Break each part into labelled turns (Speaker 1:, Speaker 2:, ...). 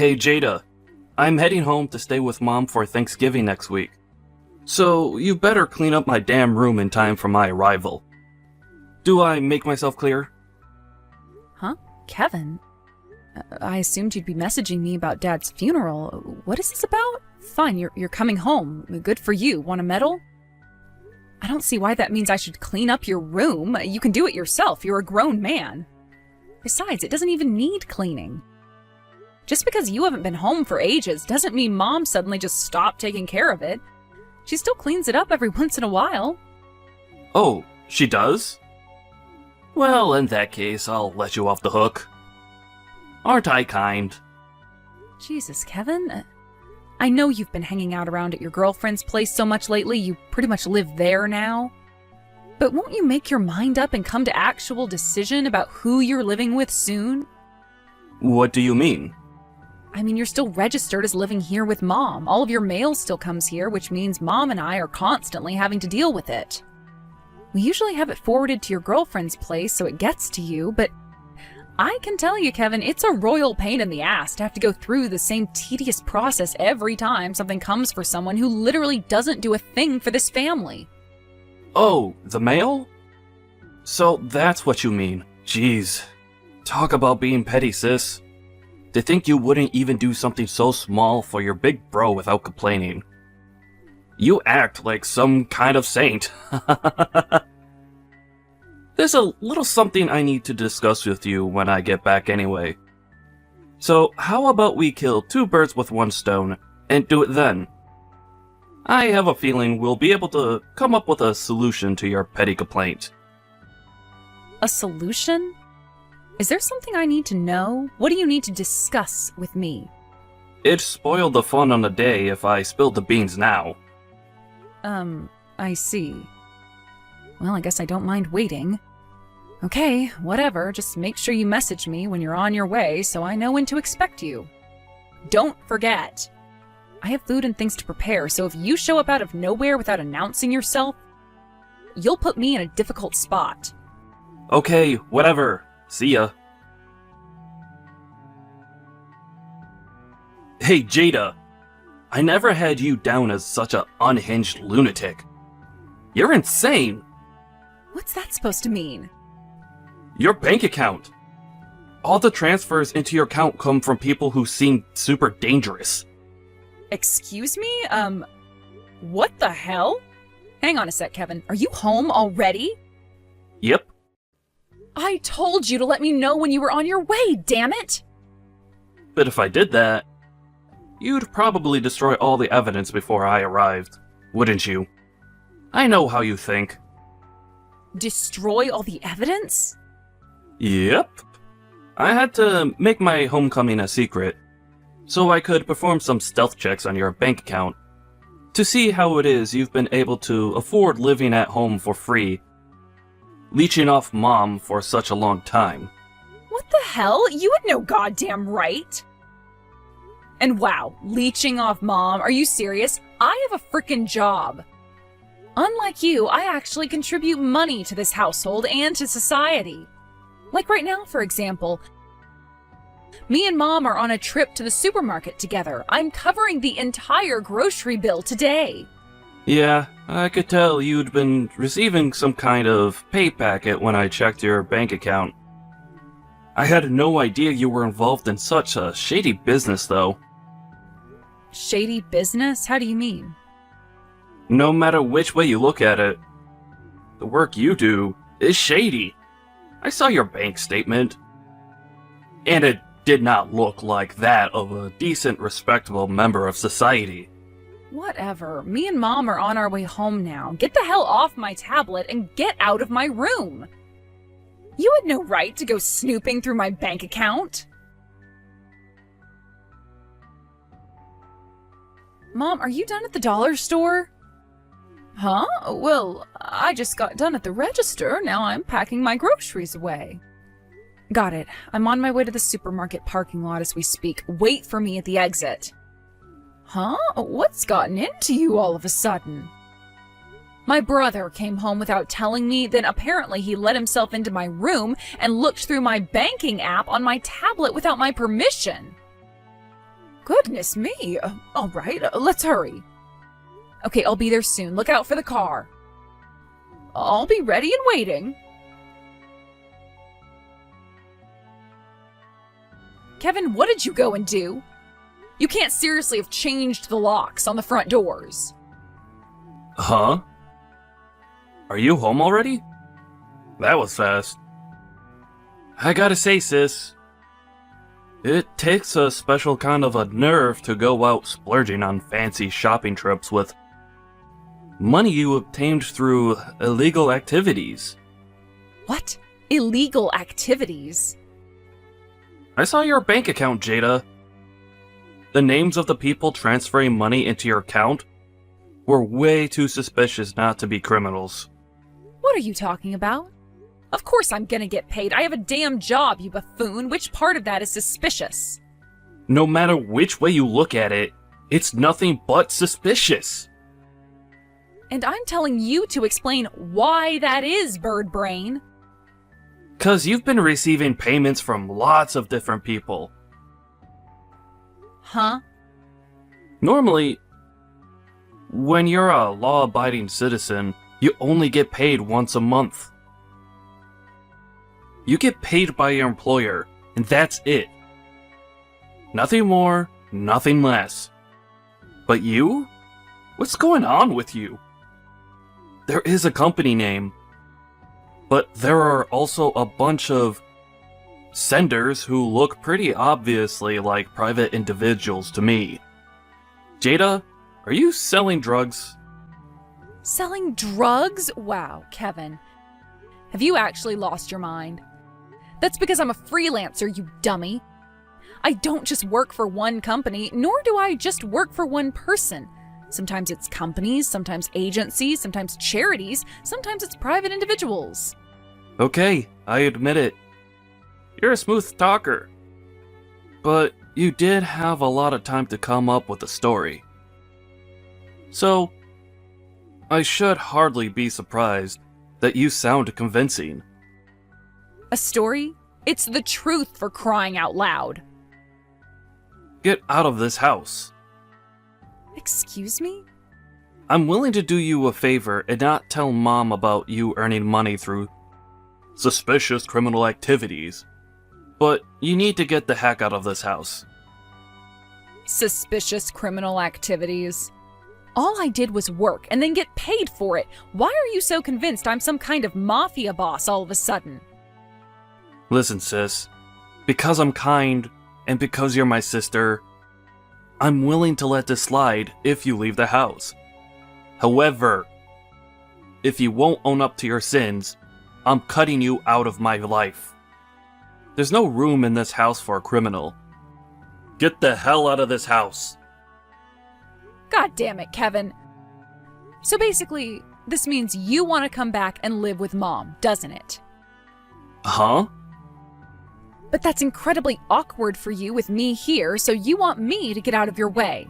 Speaker 1: Hey Jada, I'm heading home to stay with Mom for Thanksgiving next week. So you better clean up my damn room in time for my arrival. Do I make myself clear?
Speaker 2: Huh? Kevin? I assumed you'd be messaging me about Dad's funeral. What is this about? Fine, you're coming home. Good for you. Want a medal? I don't see why that means I should clean up your room. You can do it yourself. You're a grown man. Besides, it doesn't even need cleaning. Just because you haven't been home for ages doesn't mean Mom suddenly just stopped taking care of it. She still cleans it up every once in a while.
Speaker 1: Oh, she does? Well, in that case, I'll let you off the hook. Aren't I kind?
Speaker 2: Jesus, Kevin. I know you've been hanging out around at your girlfriend's place so much lately, you pretty much live there now. But won't you make your mind up and come to actual decision about who you're living with soon?
Speaker 1: What do you mean?
Speaker 2: I mean, you're still registered as living here with Mom. All of your mail still comes here, which means Mom and I are constantly having to deal with it. We usually have it forwarded to your girlfriend's place so it gets to you, but I can tell you, Kevin, it's a royal pain in the ass to have to go through the same tedious process every time something comes for someone who literally doesn't do a thing for this family.
Speaker 1: Oh, the mail? So that's what you mean. Jeez. Talk about being petty, sis. To think you wouldn't even do something so small for your big bro without complaining. You act like some kind of saint. There's a little something I need to discuss with you when I get back anyway. So how about we kill two birds with one stone and do it then? I have a feeling we'll be able to come up with a solution to your petty complaint.
Speaker 2: A solution? Is there something I need to know? What do you need to discuss with me?
Speaker 1: It'd spoil the fun on the day if I spilled the beans now.
Speaker 2: I see. Well, I guess I don't mind waiting. Okay, whatever, just make sure you message me when you're on your way so I know when to expect you. Don't forget! I have food and things to prepare, so if you show up out of nowhere without announcing yourself, you'll put me in a difficult spot.
Speaker 1: Okay, whatever. See ya. Hey, Jada. I never had you down as such an unhinged lunatic. You're insane!
Speaker 2: What's that supposed to mean?
Speaker 1: Your bank account. All the transfers into your account come from people who seem super dangerous.
Speaker 2: Excuse me? What the hell? Hang on a sec, Kevin. Are you home already?
Speaker 1: Yep.
Speaker 2: I told you to let me know when you were on your way, damn it!
Speaker 1: But if I did that, you'd probably destroy all the evidence before I arrived, wouldn't you? I know how you think.
Speaker 2: Destroy all the evidence?
Speaker 1: Yep. I had to make my homecoming a secret, so I could perform some stealth checks on your bank account to see how it is you've been able to afford living at home for free, leeching off Mom for such a long time.
Speaker 2: What the hell? You had no goddamn right! And wow, leeching off Mom? Are you serious? I have a frickin' job. Unlike you, I actually contribute money to this household and to society. Like right now, for example. Me and Mom are on a trip to the supermarket together. I'm covering the entire grocery bill today.
Speaker 1: Yeah, I could tell you'd been receiving some kind of pay packet when I checked your bank account. I had no idea you were involved in such a shady business, though.
Speaker 2: Shady business? How do you mean?
Speaker 1: No matter which way you look at it, the work you do is shady. I saw your bank statement, and it did not look like that of a decent, respectable member of society.
Speaker 2: Whatever. Me and Mom are on our way home now. Get the hell off my tablet and get out of my room. You had no right to go snooping through my bank account. Mom, are you done at the dollar store? Huh? Well, I just got done at the register. Now I'm packing my groceries away. Got it. I'm on my way to the supermarket parking lot as we speak. Wait for me at the exit. Huh? What's gotten into you all of a sudden? My brother came home without telling me, then apparently he let himself into my room and looked through my banking app on my tablet without my permission. Goodness me. All right, let's hurry. Okay, I'll be there soon. Look out for the car. I'll be ready and waiting. Kevin, what did you go and do? You can't seriously have changed the locks on the front doors.
Speaker 1: Huh? Are you home already? That was fast. I gotta say, sis, it takes a special kind of a nerve to go out splurging on fancy shopping trips with money you obtained through illegal activities.
Speaker 2: What? Illegal activities?
Speaker 1: I saw your bank account, Jada. The names of the people transferring money into your account were way too suspicious not to be criminals.
Speaker 2: What are you talking about? Of course I'm gonna get paid. I have a damn job, you buffoon. Which part of that is suspicious?
Speaker 1: No matter which way you look at it, it's nothing but suspicious.
Speaker 2: And I'm telling you to explain why that is, Bird Brain.
Speaker 1: 'Cause you've been receiving payments from lots of different people.
Speaker 2: Huh?
Speaker 1: Normally, when you're a law-abiding citizen, you only get paid once a month. You get paid by your employer, and that's it. Nothing more, nothing less. But you? What's going on with you? There is a company name, but there are also a bunch of senders who look pretty obviously like private individuals to me. Jada, are you selling drugs?
Speaker 2: Selling drugs? Wow, Kevin. Have you actually lost your mind? That's because I'm a freelancer, you dummy. I don't just work for one company, nor do I just work for one person. Sometimes it's companies, sometimes agencies, sometimes charities, sometimes it's private individuals.
Speaker 1: Okay, I admit it. You're a smooth talker. But you did have a lot of time to come up with a story. So, I should hardly be surprised that you sound convincing.
Speaker 2: A story? It's the truth, for crying out loud.
Speaker 1: Get out of this house.
Speaker 2: Excuse me?
Speaker 1: I'm willing to do you a favor and not tell Mom about you earning money through suspicious criminal activities. But you need to get the heck out of this house.
Speaker 2: Suspicious criminal activities? All I did was work and then get paid for it. Why are you so convinced I'm some kind of mafia boss all of a sudden?
Speaker 1: Listen, sis. Because I'm kind, and because you're my sister, I'm willing to let this slide if you leave the house. However, if you won't own up to your sins, I'm cutting you out of my life. There's no room in this house for a criminal. Get the hell out of this house.
Speaker 2: God damn it, Kevin. So basically, this means you want to come back and live with Mom, doesn't it?
Speaker 1: Huh?
Speaker 2: But that's incredibly awkward for you with me here, so you want me to get out of your way.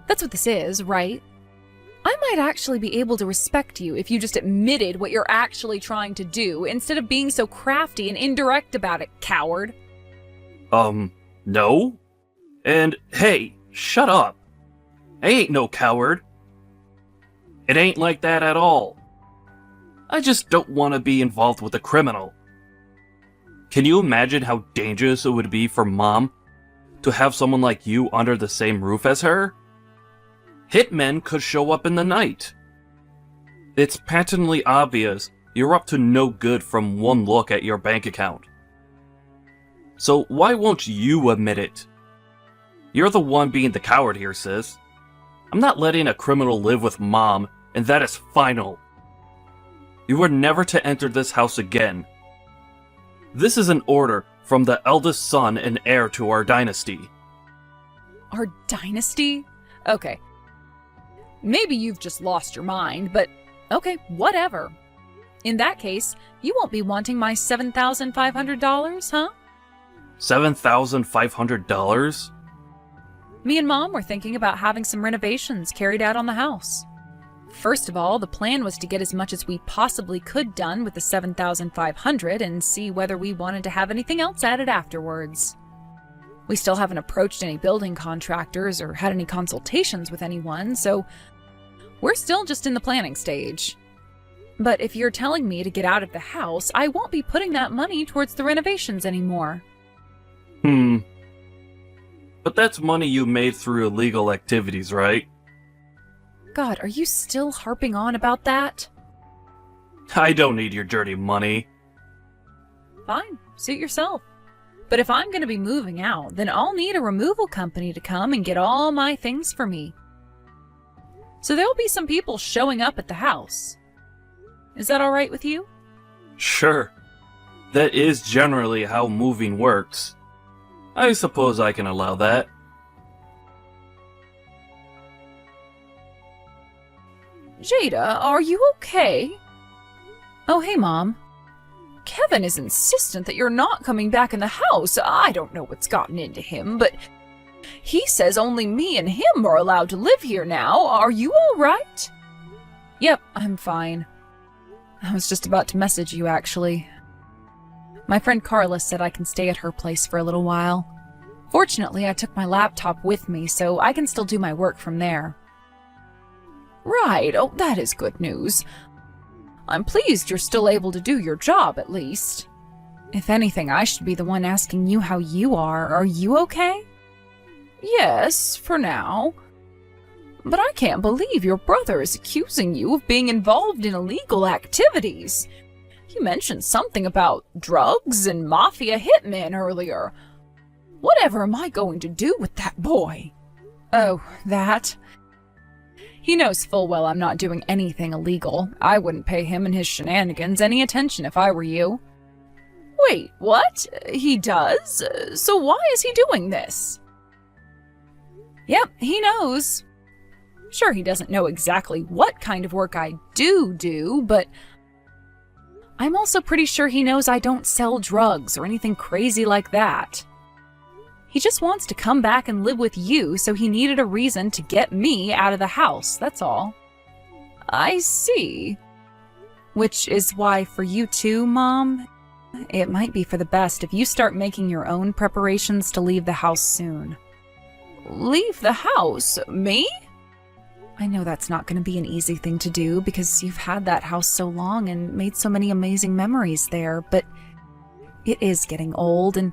Speaker 2: That's what this is, right? I might actually be able to respect you if you just admitted what you're actually trying to do instead of being so crafty and indirect about it, coward.
Speaker 1: No? And hey, shut up. I ain't no coward. It ain't like that at all. I just don't want to be involved with a criminal. Can you imagine how dangerous it would be for Mom to have someone like you under the same roof as her? Hitmen could show up in the night. It's patently obvious you're up to no good from one look at your bank account. So why won't you admit it? You're the one being the coward here, sis. I'm not letting a criminal live with Mom, and that is final. You are never to enter this house again. This is an order from the eldest son and heir to our dynasty.
Speaker 2: Our dynasty? Okay. Maybe you've just lost your mind, but okay, whatever. In that case, you won't be wanting my $7,500, huh?
Speaker 1: $7,500?
Speaker 2: Me and Mom were thinking about having some renovations carried out on the house. First of all, the plan was to get as much as we possibly could done with the $7,500 and see whether we wanted to have anything else added afterwards. We still haven't approached any building contractors or had any consultations with anyone, so we're still just in the planning stage. But if you're telling me to get out of the house, I won't be putting that money towards the renovations anymore.
Speaker 1: But that's money you made through illegal activities, right?
Speaker 2: God, are you still harping on about that?
Speaker 1: I don't need your dirty money.
Speaker 2: Fine, suit yourself. But if I'm going to be moving out, then I'll need a removal company to come and get all my things for me. So there'll be some people showing up at the house. Is that all right with you?
Speaker 1: Sure. That is generally how moving works. I suppose I can allow that.
Speaker 2: Jada, are you okay? Oh, hey, Mom. Kevin is insistent that you're not coming back in the house. I don't know what's gotten into him, but he says only me and him are allowed to live here now. Are you all right? Yep, I'm fine. I was just about to message you, actually. My friend Carla said I can stay at her place for a little while. Fortunately, I took my laptop with me, so I can still do my work from there. Right, oh, that is good news. I'm pleased you're still able to do your job, at least. If anything, I should be the one asking you how you are. Are you okay? Yes, for now. But I can't believe your brother is accusing you of being involved in illegal activities. You mentioned something about drugs and mafia hitmen earlier. Whatever am I going to do with that boy? Oh, that? He knows full well I'm not doing anything illegal. I wouldn't pay him and his shenanigans any attention if I were you. Wait, what? He does? So why is he doing this? Yep, he knows. Sure, he doesn't know exactly what kind of work I do, but I'm also pretty sure he knows I don't sell drugs or anything crazy like that. He just wants to come back and live with you, so he needed a reason to get me out of the house, that's all. I see. Which is why for you too, Mom, it might be for the best if you start making your own preparations to leave the house soon. Leave the house? Me? I know that's not going to be an easy thing to do because you've had that house so long and made so many amazing memories there, but it is getting old, and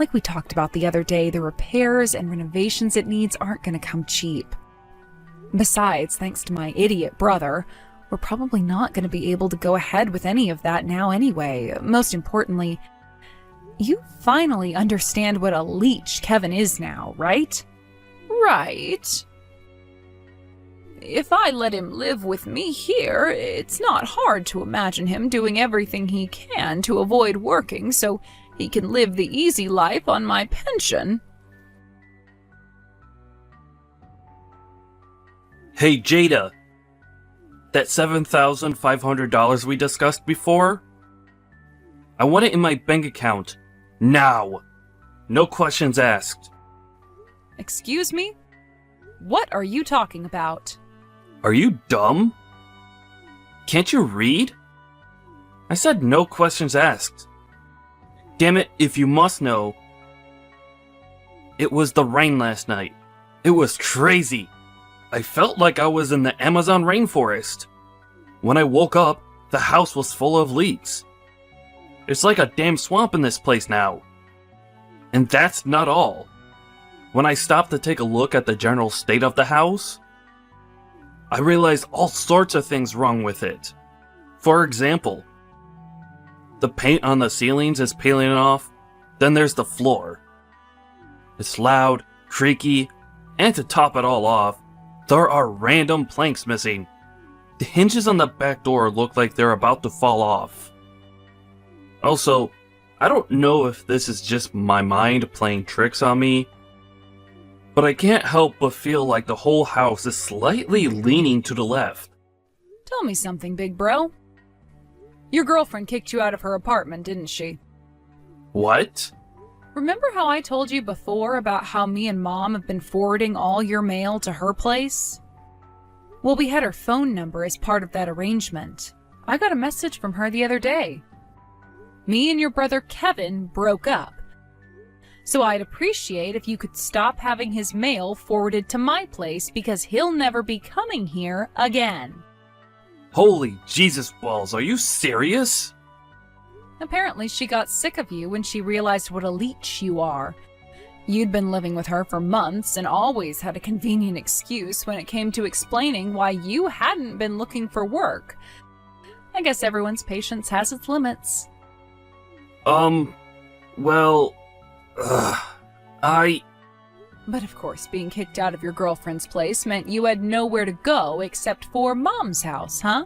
Speaker 2: like we talked about the other day, the repairs and renovations it needs aren't going to come cheap. Besides, thanks to my idiot brother, we're probably not going to be able to go ahead with any of that now anyway. Most importantly, you finally understand what a leech Kevin is now, right? Right. If I let him live with me here, it's not hard to imagine him doing everything he can to avoid working so he can live the easy life on my pension.
Speaker 1: Hey, Jada. That $7,500 we discussed before? I want it in my bank account. Now. No questions asked.
Speaker 2: Excuse me? What are you talking about?
Speaker 1: Are you dumb? Can't you read? I said no questions asked. Damn it, if you must know. It was the rain last night. It was crazy. I felt like I was in the Amazon rainforest. When I woke up, the house was full of leaks. It's like a damn swamp in this place now. And that's not all. When I stopped to take a look at the general state of the house, I realized all sorts of things wrong with it. For example, the paint on the ceilings is peeling off, then there's the floor. It's loud, creaky, and to top it all off, there are random planks missing. The hinges on the back door look like they're about to fall off. Also, I don't know if this is just my mind playing tricks on me, but I can't help but feel like the whole house is slightly leaning to the left.
Speaker 2: Tell me something, big bro. Your girlfriend kicked you out of her apartment, didn't she?
Speaker 1: What?
Speaker 2: Remember how I told you before about how me and Mom have been forwarding all your mail to her place? Well, we had her phone number as part of that arrangement. I got a message from her the other day. Me and your brother Kevin broke up. So I'd appreciate if you could stop having his mail forwarded to my place because he'll never be coming here again.
Speaker 1: Holy Jesus balls, are you serious?
Speaker 2: Apparently she got sick of you when she realized what a leech you are. You'd been living with her for months and always had a convenient excuse when it came to explaining why you hadn't been looking for work. I guess everyone's patience has its limits.
Speaker 1: Well,
Speaker 2: But of course, being kicked out of your girlfriend's place meant you had nowhere to go except for Mom's house, huh?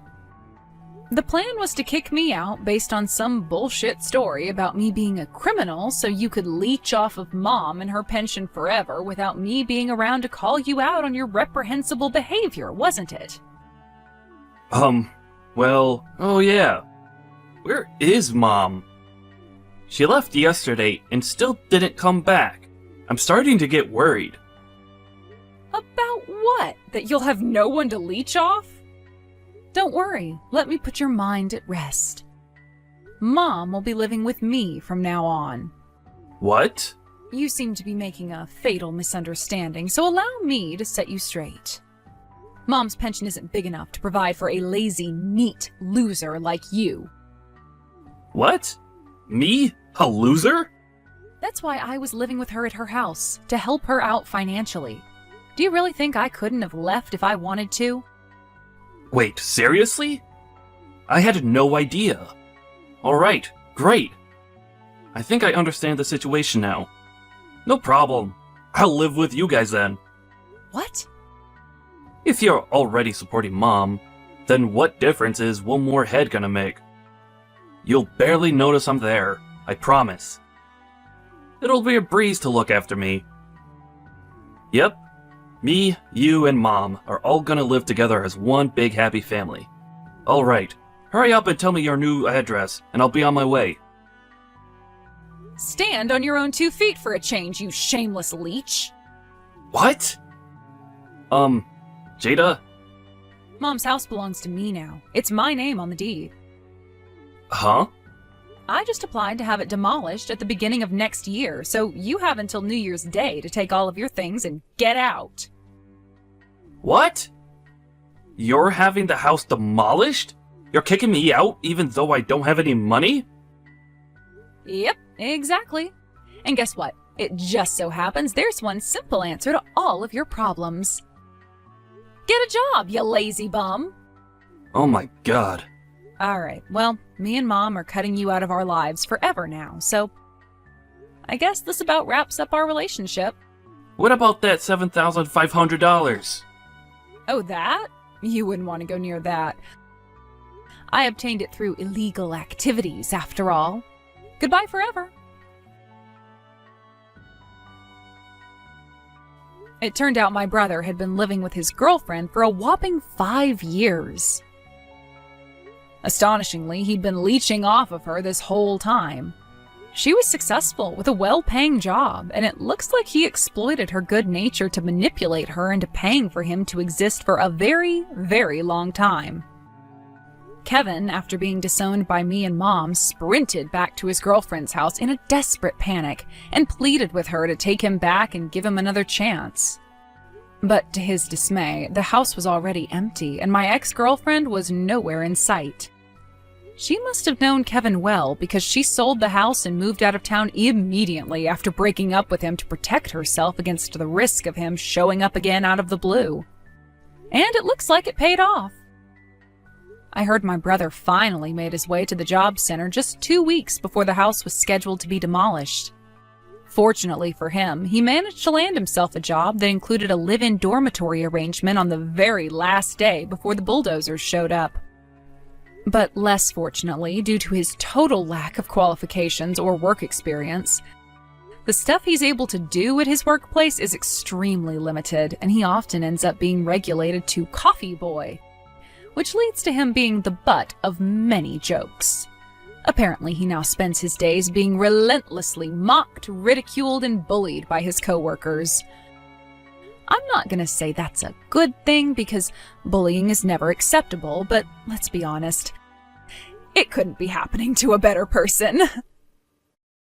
Speaker 2: The plan was to kick me out based on some bullshit story about me being a criminal so you could leech off of Mom and her pension forever without me being around to call you out on your reprehensible behavior, wasn't it?
Speaker 1: Well, oh yeah. Where is Mom? She left yesterday and still didn't come back. I'm starting to get worried.
Speaker 2: About what? That you'll have no one to leech off? Don't worry, let me put your mind at rest. Mom will be living with me from now on.
Speaker 1: What?
Speaker 2: You seem to be making a fatal misunderstanding, so allow me to set you straight. Mom's pension isn't big enough to provide for a lazy, neat loser like you.
Speaker 1: What? Me? A loser?
Speaker 2: That's why I was living with her at her house, to help her out financially. Do you really think I couldn't have left if I wanted to?
Speaker 1: Wait, seriously? I had no idea. Alright, great. I think I understand the situation now. No problem. I'll live with you guys then.
Speaker 2: What?
Speaker 1: If you're already supporting Mom, then what difference is one more head gonna make? You'll barely notice I'm there, I promise. It'll be a breeze to look after me. Yep, me, you, and Mom are all gonna live together as one big happy family. Alright, hurry up and tell me your new address, and I'll be on my way.
Speaker 2: Stand on your own 2 feet for a change, you shameless leech.
Speaker 1: What? Jada?
Speaker 2: Mom's house belongs to me now. It's my name on the deed.
Speaker 1: Huh?
Speaker 2: I just applied to have it demolished at the beginning of next year, so you have until New Year's Day to take all of your things and get out.
Speaker 1: What? You're having the house demolished? You're kicking me out even though I don't have any money?
Speaker 2: Yep, exactly. And guess what? It just so happens there's one simple answer to all of your problems. Get a job, you lazy bum!
Speaker 1: Oh my god.
Speaker 2: Alright, well, me and Mom are cutting you out of our lives forever now, so I guess this about wraps up our relationship.
Speaker 1: What about that $7,500?
Speaker 2: Oh, that? You wouldn't want to go near that. I obtained it through illegal activities, after all. Goodbye forever. It turned out my brother had been living with his girlfriend for a whopping 5 years. Astonishingly, he'd been leeching off of her this whole time. She was successful with a well-paying job, and it looks like he exploited her good nature to manipulate her into paying for him to exist for a very, very long time. Kevin, after being disowned by me and Mom, sprinted back to his girlfriend's house in a desperate panic and pleaded with her to take him back and give him another chance. But to his dismay, the house was already empty, and my ex-girlfriend was nowhere in sight. She must have known Kevin well because she sold the house and moved out of town immediately after breaking up with him to protect herself against the risk of him showing up again out of the blue. And it looks like it paid off. I heard my brother finally made his way to the job center just 2 weeks before the house was scheduled to be demolished. Fortunately for him, he managed to land himself a job that included a live-in dormitory arrangement on the very last day before the bulldozers showed up. But less fortunately, due to his total lack of qualifications or work experience, the stuff he's able to do at his workplace is extremely limited, and he often ends up being regulated to coffee boy, which leads to him being the butt of many jokes. Apparently, he now spends his days being relentlessly mocked, ridiculed, and bullied by his coworkers. I'm not gonna say that's a good thing because bullying is never acceptable, but let's be honest, it couldn't be happening to a better person.